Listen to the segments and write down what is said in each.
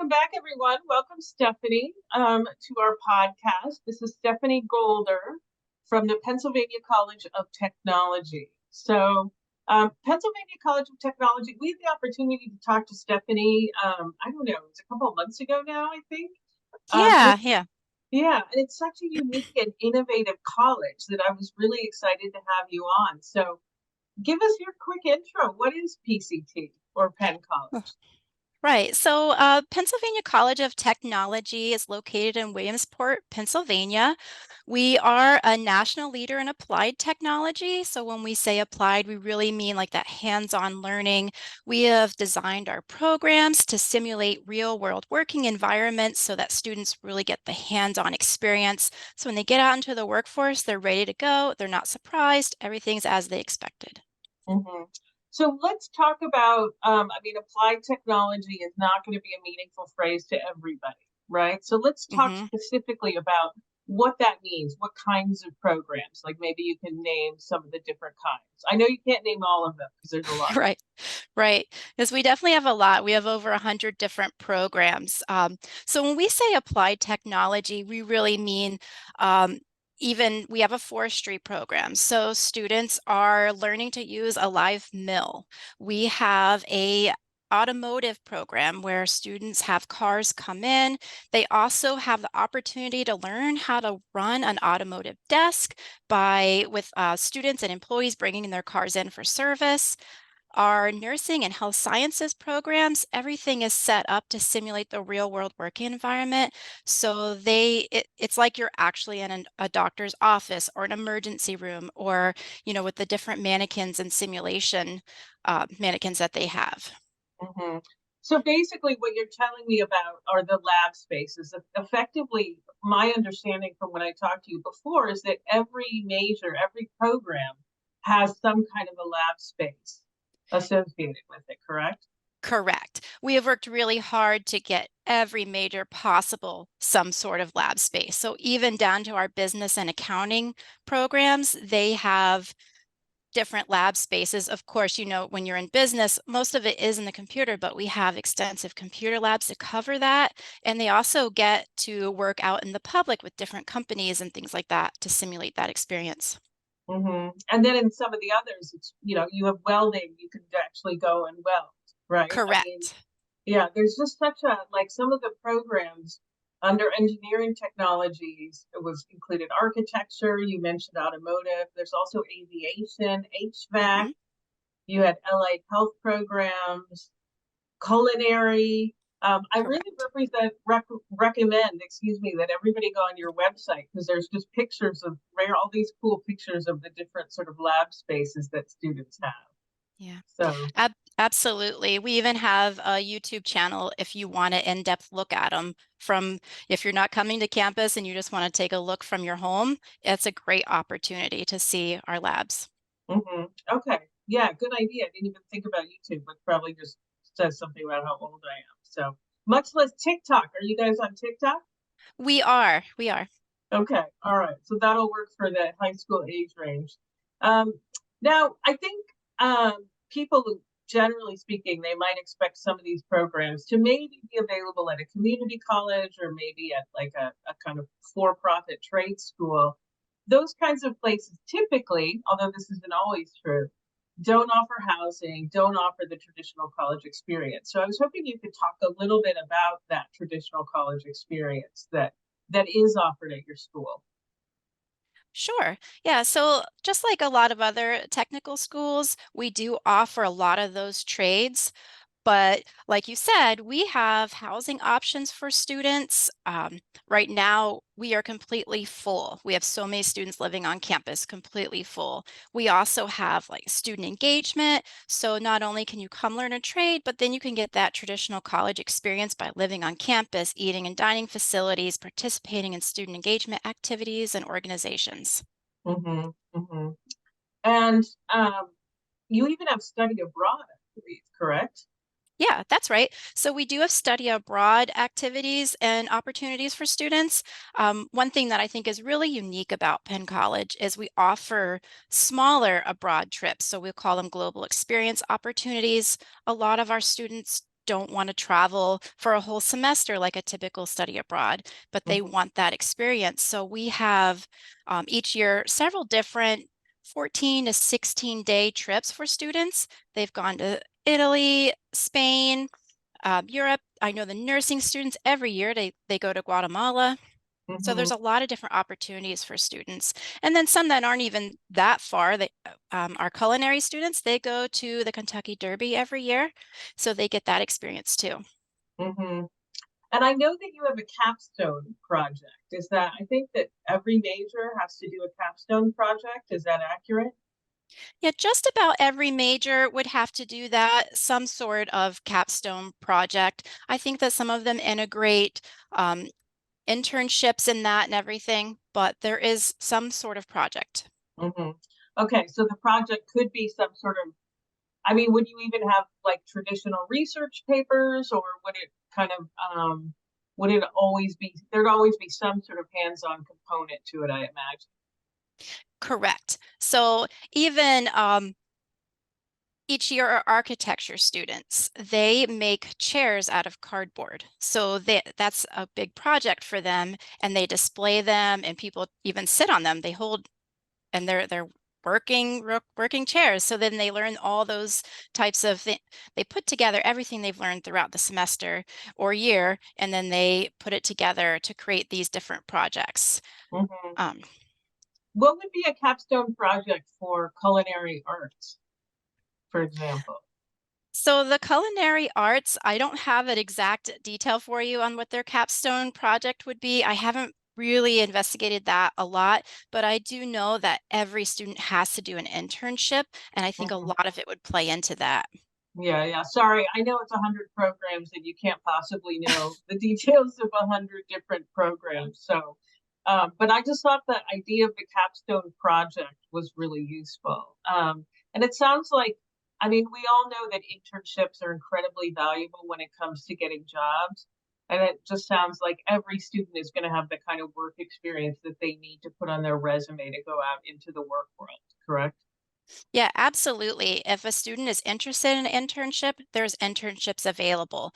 welcome back, everyone. Welcome, Stephanie, to our podcast. This is Stephanie Golder from the Pennsylvania College of Technology. Pennsylvania College of Technology, we had the opportunity to talk to Stephanie, I don't know, it's a couple of months ago now, I think. Yeah, yeah. Yeah, and it's such a unique and innovative college that I was really excited to have you on. So give us your quick intro. What is PCT or Penn Oh, College? right. So, Pennsylvania College of Technology is located in Williamsport, Pennsylvania. We are a national leader in applied technology. So, when we say applied, we really mean like that hands-on learning. We have designed our programs to simulate real-world working environments so that students really get the hands-on experience. So, when they get out into the workforce, they're ready to go. They're not surprised. Everything's as they expected. Mhm. So let's talk about, applied technology is not going to be a meaningful phrase to everybody, right? So let's talk Mhm. specifically about what that means, what kinds of programs, like maybe you can name some of the different kinds. I know you can't name all of them because there's a lot. Right, right. Because we definitely have a lot. We have over 100 different programs. So when we say applied technology, we really mean um, even we have a forestry program. So students are learning to use a live mill. We have a automotive program where students have cars come in. They also have the opportunity to learn how to run an automotive desk by with students and employees bringing their cars in for service. Our nursing and health sciences programs, everything is set up to simulate the real world working environment. So it's like you're actually in a doctor's office or an emergency room or, with the different mannequins and simulation mannequins that they have. Mhm. So basically, what you're telling me about are the lab spaces. Effectively, my understanding from when I talked to you before is that every program has some kind of a lab space associated with it, correct? Correct. We have worked really hard to get every major possible some sort of lab space. So even down to our business and accounting programs, they have different lab spaces. Of course, when you're in business, most of it is in the computer, but we have extensive computer labs to cover that. And they also get to work out in the public with different companies and things like that to simulate that experience. And then in some of the others, you have welding, you can actually go and weld, right? I mean, Correct. yeah, there's just such a like some of the programs under engineering technologies, it was included architecture, you mentioned automotive, there's also aviation, HVAC, Hmm. you had allied health programs, culinary. I really Correct. recommend, excuse me, that everybody go on your website because there's just pictures of all these cool pictures of the different sort of lab spaces that students have. Yeah. So, Absolutely. We even have a YouTube channel if you want an in-depth look at them from if you're not coming to campus and you just want to take a look from your home, it's a great opportunity to see our labs. okay, yeah, good idea. I didn't even think about YouTube, but probably just says something about how old I am. So, much less TikTok. Are you guys on TikTok? We are. Okay, all right. So that'll work for the high school age range. Um, Now, I think people, generally speaking, they might expect some of these programs to maybe be available at a community college or maybe at like a kind of for-profit trade school. Those kinds of places typically, although this isn't always true, don't offer housing, don't offer the traditional college experience. So I was hoping you could talk a little bit about that traditional college experience that is offered at your school. Sure. Yeah. So just like a lot of other technical schools, we do offer a lot of those trades. But like you said, we have housing options for students. Right now, we are completely full. We have so many students living on campus, completely full. We also have like student engagement. So not only can you come learn a trade, but then you can get that traditional college experience by living on campus, eating and dining facilities, participating in student engagement activities and organizations. Hmm hmm And you even have study abroad, I believe, correct? Yeah, that's right. So we do have study abroad activities and opportunities for students. One thing that I think is really unique about Penn College is we offer smaller abroad trips. So we call them global experience opportunities. A lot of our students don't want to travel for a whole semester like a typical study abroad, but they Mhm, want that experience. So we have each year several different 14 to 16-day trips for students. They've gone to Italy, Spain, Europe. I know the nursing students every year they go to Guatemala. So mhm, there's a lot of different opportunities for students. And then some that aren't even that far. Our culinary students, they go to the Kentucky Derby every year. So they get that experience too. mhm. And I know that you have a capstone project. Is that, I think that every major has to do a capstone project. Is that accurate? Yeah, just about every major would have to do that, some sort of capstone project. I think that some of them integrate um, internships in that and everything, but there is some sort of project. Hmm. Okay, so the project could be some sort of, I mean, would you even have like traditional research papers, or would it kind of, would it always be, there'd always be some sort of hands-on component to it, I imagine. Correct. So even each year our architecture students, they make chairs out of cardboard. So that's a big project for them and they display them and people even sit on them. They hold and they're working chairs. So then they learn all those types of things. They put together everything they've learned throughout the semester or year, and then they put it together to create these different projects. Hmm. Um, What would be a capstone project for culinary arts, for example? So the culinary arts, I don't have an exact detail for you on what their capstone project would be. I haven't really investigated that a lot, but I do know that every student has to do an internship, and I think a Mhm. lot of it would play into that. Yeah, yeah. Sorry, I know it's 100 programs and you can't possibly know the details of 100 different programs. So, but I just thought the idea of the capstone project was really useful. And it sounds like, I mean, we all know that internships are incredibly valuable when it comes to getting jobs. And it just sounds like every student is going to have the kind of work experience that they need to put on their resume to go out into the work world, correct? Yeah, absolutely. If a student is interested in an internship, there's internships available.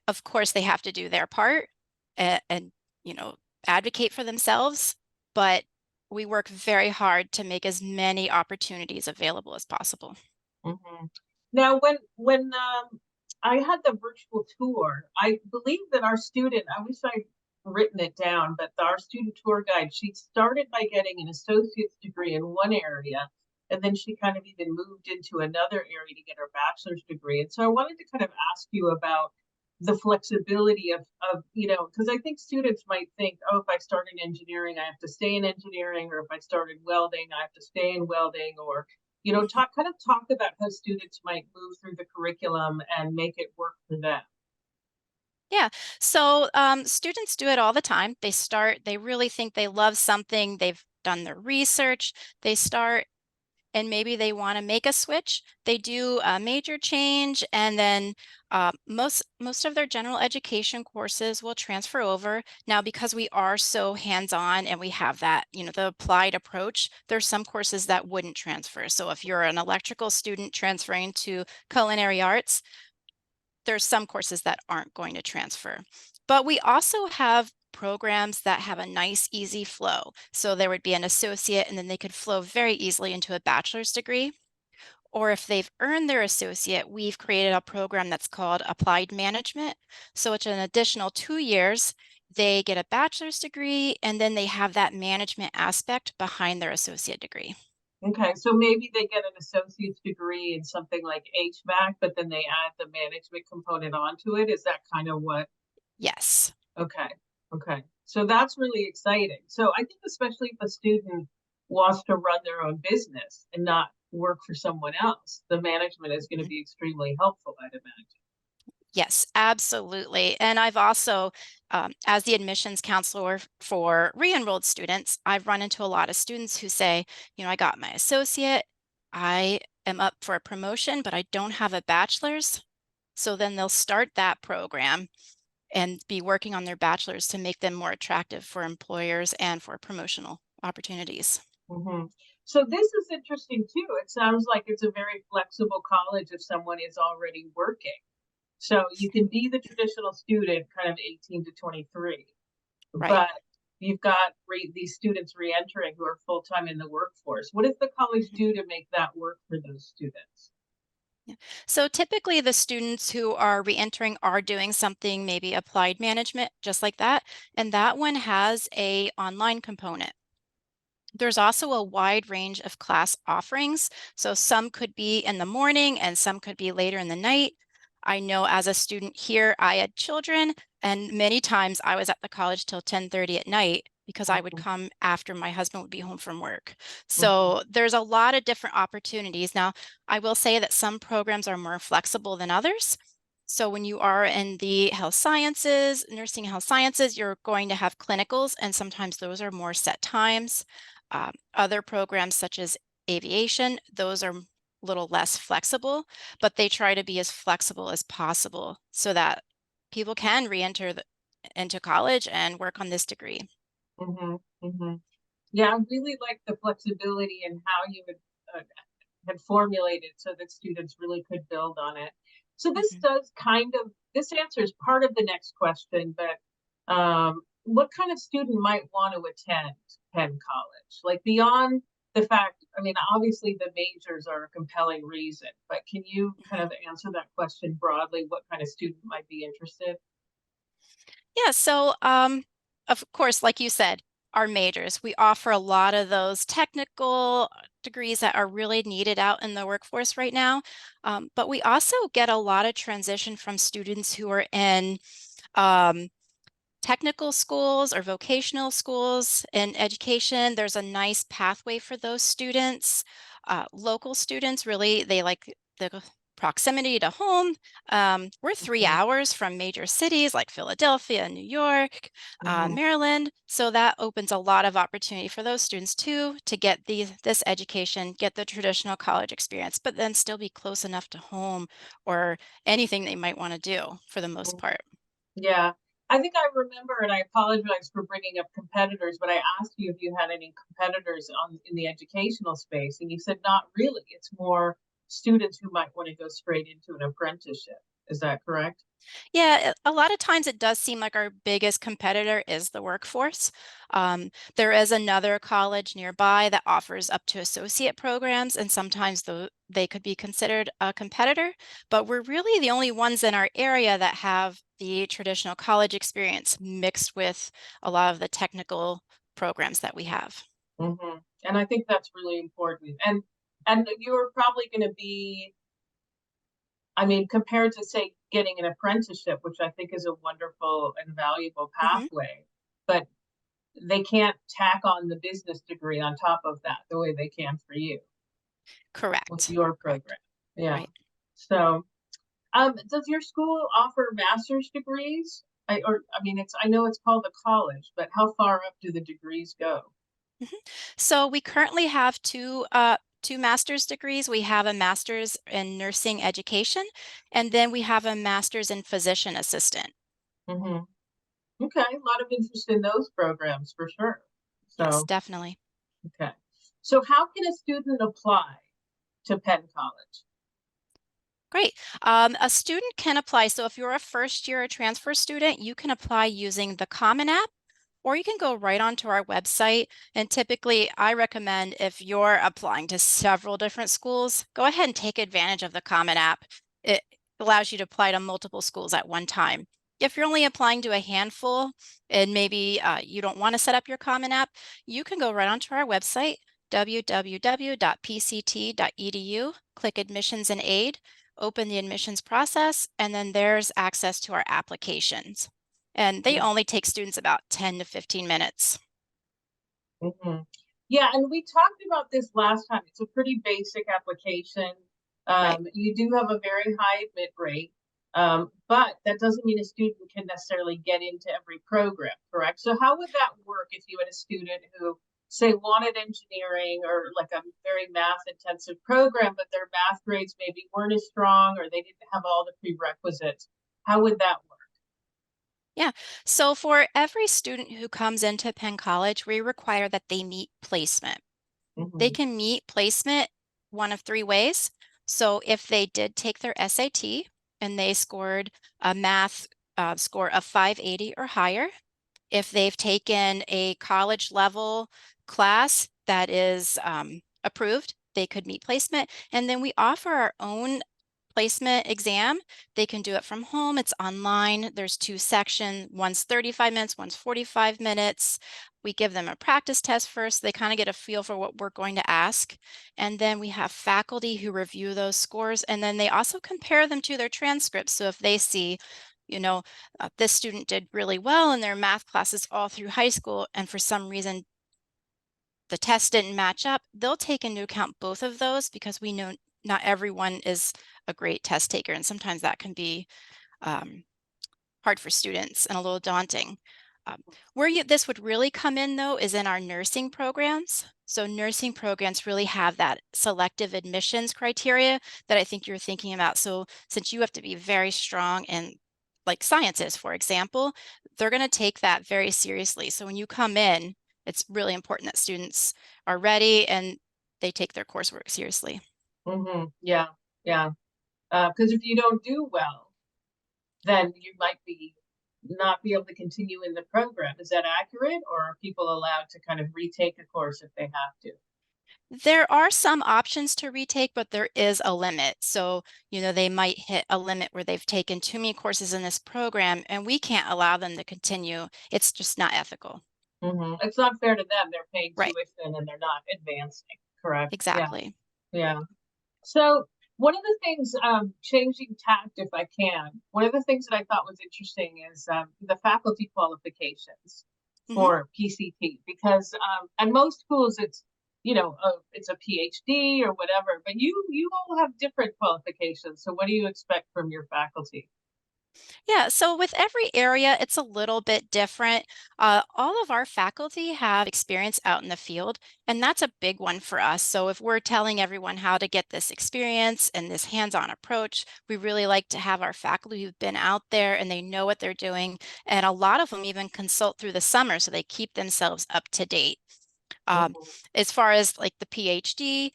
Of course, they have to do their part and, you know, advocate for themselves, but we work very hard to make as many opportunities available as possible. Mhm. Now, when I had the virtual tour, I believe that our student, I wish I'd written it down, but our student tour guide, she started by getting an associate's degree in one area, and then she kind of even moved into another area to get her bachelor's degree. And so I wanted to kind of ask you about the flexibility of, because I think students might think, oh, if I start in engineering, I have to stay in engineering, or if I started welding, I have to stay in welding, or talk about how students might move through the curriculum and make it work for them. Yeah, so students do it all the time. They really think they love something, they've done their research, they start and maybe they want to make a switch. They do a major change, and then most of their general education courses will transfer over. Now, because we are so hands-on and we have that, the applied approach, there's some courses that wouldn't transfer. So if you're an electrical student transferring to culinary arts, there's some courses that aren't going to transfer. But we also have programs that have a nice, easy flow. So there would be an associate, and then they could flow very easily into a bachelor's degree. Or if they've earned their associate, we've created a program that's called Applied Management. So it's an additional 2 years. They get a bachelor's degree, and then they have that management aspect behind their associate degree. Okay, so maybe they get an associate's degree in something like HVAC, but then they add the management component onto it. Is that kind of what? Yes. Okay, okay. So that's really exciting. So I think especially if a student wants to run their own business and not work for someone else, the management is going to be extremely helpful, I'd imagine. Yes, absolutely. And I've also, as the admissions counselor for re-enrolled students, I've run into a lot of students who say, I got my associate, I am up for a promotion, but I don't have a bachelor's. So then they'll start that program and be working on their bachelor's to make them more attractive for employers and for promotional opportunities. Hmm. So this is interesting too. It sounds like it's a very flexible college if someone is already working. So you can be the traditional student, kind of 18 to 23, Right. but you've got these students re-entering who are full-time in the workforce. What does the college Mhm. do to make that work for those students? Yeah. So typically the students who are reentering are doing something, maybe applied management, just like that. And that one has a online component. There's also a wide range of class offerings. So some could be in the morning and some could be later in the night. I know as a student here, I had children, and many times I was at the college till 10:30 at night because I would Mhm, come after my husband would be home from work. mhm, So there's a lot of different opportunities. Now, I will say that some programs are more flexible than others. So when you are in the health sciences, nursing health sciences, you're going to have clinicals, and sometimes those are more set times. Other programs such as aviation, those are a little less flexible, but they try to be as flexible as possible so that people can re-enter into college and work on this degree. mhm, mhm. Yeah, I really like the flexibility and how you had formulated so that students really could build on it. So this Mhm, does this answers part of the next question, but what kind of student might want to attend Penn College? Like beyond the fact, I mean, obviously the majors are a compelling reason, but can you kind mhm. of answer that question broadly? What kind of student might be interested? Yeah, so of course, like you said, our majors, we offer a lot of those technical degrees that are really needed out in the workforce right now. But we also get a lot of transition from students who are in um, technical schools or vocational schools in education. There's a nice pathway for those students. Local students really, they like the proximity to home. We're 3 hours from major cities like Philadelphia, New York, Hmm. Maryland. So that opens a lot of opportunity for those students too to get this education, get the traditional college experience, but then still be close enough to home or anything they might want to do for the most part. Yeah. I think I remember, and I apologize for bringing up competitors, but I asked you if you had any competitors in the educational space, and you said not really. It's more students who might want to go straight into an apprenticeship. Is that correct? Yeah, a lot of times it does seem like our biggest competitor is the workforce. There is another college nearby that offers up to associate programs, and sometimes they could be considered a competitor, but we're really the only ones in our area that have the traditional college experience mixed with a lot of the technical programs that we have. Hmm. And I think that's really important. And you're probably going to be, I mean, compared to say getting an apprenticeship, which I think is a wonderful and valuable Mhm. pathway, but they can't tack on the business degree on top of that the way they can for you with Correct. your Correct. program. Yeah. Right. So, does your school offer master's degrees? I mean, I know it's called a college, but how far up do the degrees go? Mhm. So we currently have two master's degrees. We have a master's in nursing education, and then we have a master's in physician assistant. Hmm. Okay, a lot of interest in those programs for sure. Yes, So, definitely. okay. So, how can a student apply to Penn College? Great. A student can apply. So if you're a first year or transfer student, you can apply using the Common App, or you can go right onto our website. And typically, I recommend if you're applying to several different schools, go ahead and take advantage of the Common App. It allows you to apply to multiple schools at one time. If you're only applying to a handful and maybe you don't want to set up your Common App, you can go right onto our website, www.pct.edu, click Admissions and Aid, open the admissions process, and then there's access to our applications. And they only take students about 10 to 15 minutes. Mm-hmm. Yeah, and we talked about this last time. It's a pretty basic application. Right. You do have a very high admit rate, but that doesn't mean a student can necessarily get into every program, correct? So how would that work if you had a student who, say, wanted engineering or like a very math intensive program, but their math grades maybe weren't as strong or they didn't have all the prerequisites? How would that Yeah. So for every student who comes into Penn College, we require that they meet placement. work? They Hmm. can meet placement one of three ways. So if they did take their SAT and they scored a math score of 580 or higher. If they've taken a college level class that is approved, they could meet placement. And then we offer our own placement exam. They can do it from home. It's online. There's two sections. One's 35 minutes, one's 45 minutes. We give them a practice test first. They kind of get a feel for what we're going to ask. And then we have faculty who review those scores. And then they also compare them to their transcripts. So if they see, you know, this student did really well in their math classes all through high school, and for some reason the test didn't match up, they'll take into account both of those because we know not everyone is a great test taker, and sometimes that can be um, hard for students and a little daunting. Where this would really come in, though, is in our nursing programs. So nursing programs really have that selective admissions criteria that I think you're thinking about. So since you have to be very strong in like sciences, for example, they're going to take that very seriously. So when you come in, it's really important that students are ready and they take their coursework seriously. Yeah, yeah. Because if you don't do well, then you might not be able to continue in the program. Is that accurate, or are people allowed to kind of retake a course if they have to? There are some options to retake, but there is a limit. So, they might hit a limit where they've taken too many courses in this program and we can't allow them to continue. It's just not ethical. It's not fair to them. They're paying Right. tuition and they're not advancing, correct? Yeah, Exactly. yeah. So one of the things, changing tact, if I can, one of the things that I thought was interesting is the faculty qualifications hmm for PCT, because at most schools it's a PhD or whatever, but you all have different qualifications. So what do you expect from your faculty? Yeah, so with every area, it's a little bit different. All of our faculty have experience out in the field, and that's a big one for us. So if we're telling everyone how to get this experience and this hands-on approach, we really like to have our faculty who've been out there and they know what they're doing. And a lot of them even consult through the summer, so they keep themselves up to date. Um, Hmm. as far as like the PhD,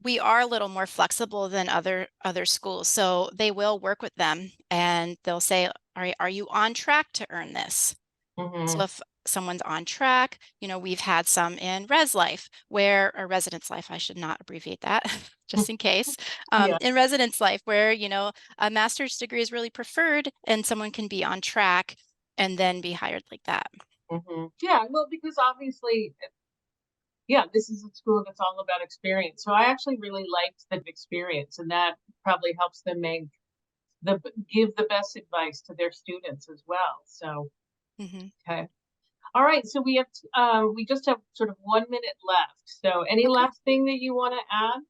we are a little more flexible than other schools. So they will work with them and they'll say, all right, are you on track to earn this? So Hmm. if someone's on track, we've had some in Res Life where, or Residence Life, I should not abbreviate that just in case. Yeah. In Residence Life where, a master's degree is really preferred and someone can be on track and then be hired like that. Yeah, well, because obviously, yeah, this is a school that's all about experience. So I actually really liked the experience, and that probably helps them give the best advice to their students as well. So, hmm okay. All right. So we just have sort of 1 minute left. So any Okay. last thing that you want to add?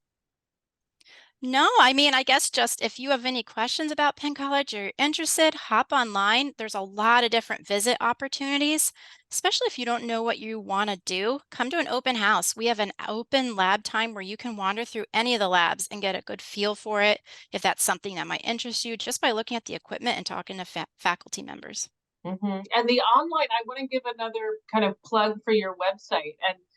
No, I mean, I guess just if you have any questions about Penn College or you're interested, hop online. There's a lot of different visit opportunities, especially if you don't know what you want to do. Come to an open house. We have an open lab time where you can wander through any of the labs and get a good feel for it if that's something that might interest you just by looking at the equipment and talking to faculty members. And the online, I want to give another kind of plug for your website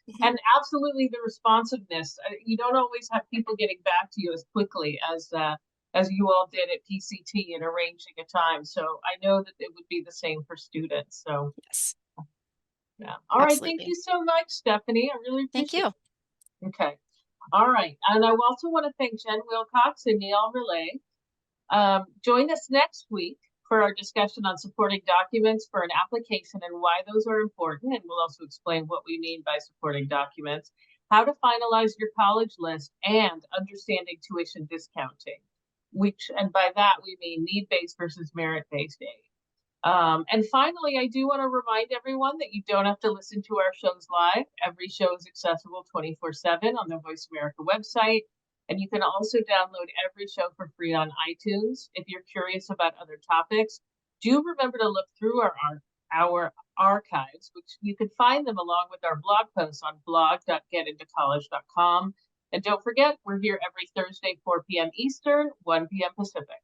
Mhm. and absolutely the responsiveness. You don't always have people getting back to you as quickly as you all did at PCT in arranging a time. So I know that it would be the same for students. So Yes, yeah. All right. Thank absolutely. you so much, Stephanie. I really Thank appreciate you. it. Okay. All right. And I also want to thank Jen Wilcox and Neil Relay. Join us next week for our discussion on supporting documents for an application and why those are important. And we'll also explain what we mean by supporting documents, how to finalize your college list, and understanding tuition discounting, and by that we mean need-based versus merit-based aid. And finally, I do want to remind everyone that you don't have to listen to our shows live. Every show is accessible 24/7 on the Voice America website. And you can also download every show for free on iTunes. If you're curious about other topics, do remember to look through our archives, which you can find them along with our blog posts on blog.getintocollege.com. And don't forget, we're here every Thursday, 4 p.m. Eastern, 1 p.m. Pacific.